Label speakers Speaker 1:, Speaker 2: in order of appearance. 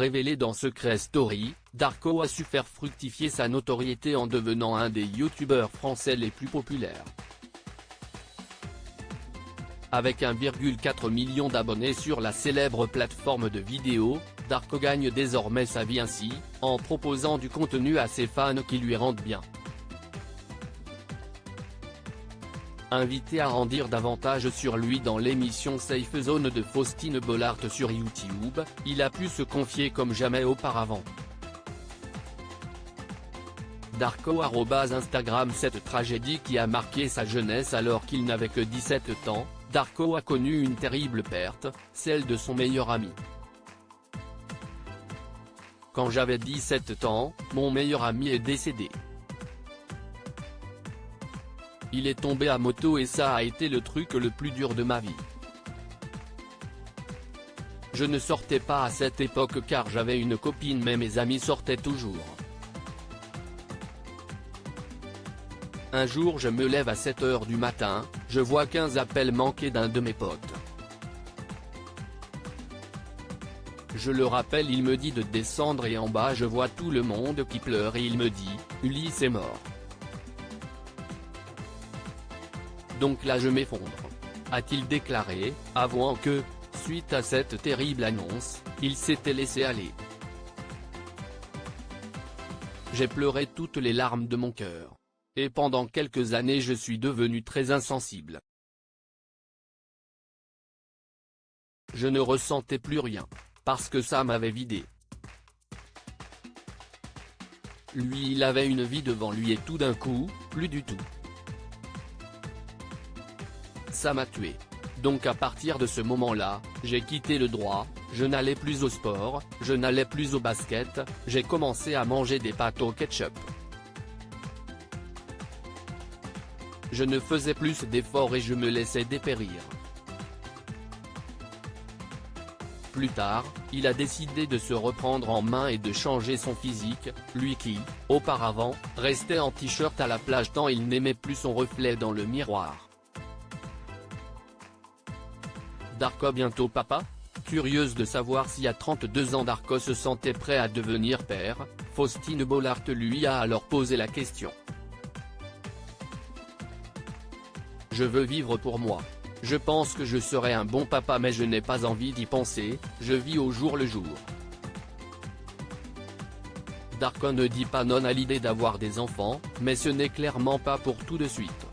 Speaker 1: révélé dans Secret Story, Darko a su faire fructifier sa notoriété en devenant un des youtubeurs français les plus populaires. Avec 1,4 million d'abonnés sur la célèbre plateforme de vidéos, Darko gagne désormais sa vie ainsi, en proposant du contenu à ses fans qui lui rendent bien. Invité à en dire davantage sur lui dans l'émission Safe Zone de Faustine Bollard sur YouTube, il a pu se confier comme jamais auparavant. Darko @Instagram. Cette tragédie qui a marqué sa jeunesse alors qu'il n'avait que 17 ans, Darko a connu une terrible perte, celle de son meilleur ami. Quand j'avais 17 ans, mon meilleur ami est décédé. Il est tombé à moto et ça a été le truc le plus dur de ma vie. Je ne sortais pas à cette époque car j'avais une copine mais mes amis sortaient toujours. Un jour je me lève à 7 h du matin, je vois 15 appels manqués d'un de mes potes. Je le rappelle, il me dit de descendre et en bas je vois tout le monde qui pleure et il me dit, Ulysse est mort. Donc là je m'effondre. A-t-il déclaré, avouant que, suite à cette terrible annonce, il s'était laissé aller. J'ai pleuré toutes les larmes de mon cœur. Et pendant quelques années je suis devenu très insensible. Je ne ressentais plus rien, parce que ça m'avait vidé. Lui il avait une vie devant lui et tout d'un coup, plus du tout. Ça m'a tué. Donc à partir de ce moment-là, j'ai quitté le droit, je n'allais plus au sport, je n'allais plus au basket, j'ai commencé à manger des pâtes au ketchup. Je ne faisais plus d'efforts et je me laissais dépérir. Plus tard, il a décidé de se reprendre en main et de changer son physique, lui qui, auparavant, restait en t-shirt à la plage tant il n'aimait plus son reflet dans le miroir. Darko bientôt papa? Curieuse de savoir si à 32 ans Darko se sentait prêt à devenir père, Faustine Bollard lui a alors posé la question. Je veux vivre pour moi. Je pense que je serai un bon papa mais je n'ai pas envie d'y penser, je vis au jour le jour. Darko ne dit pas non à l'idée d'avoir des enfants, mais ce n'est clairement pas pour tout de suite.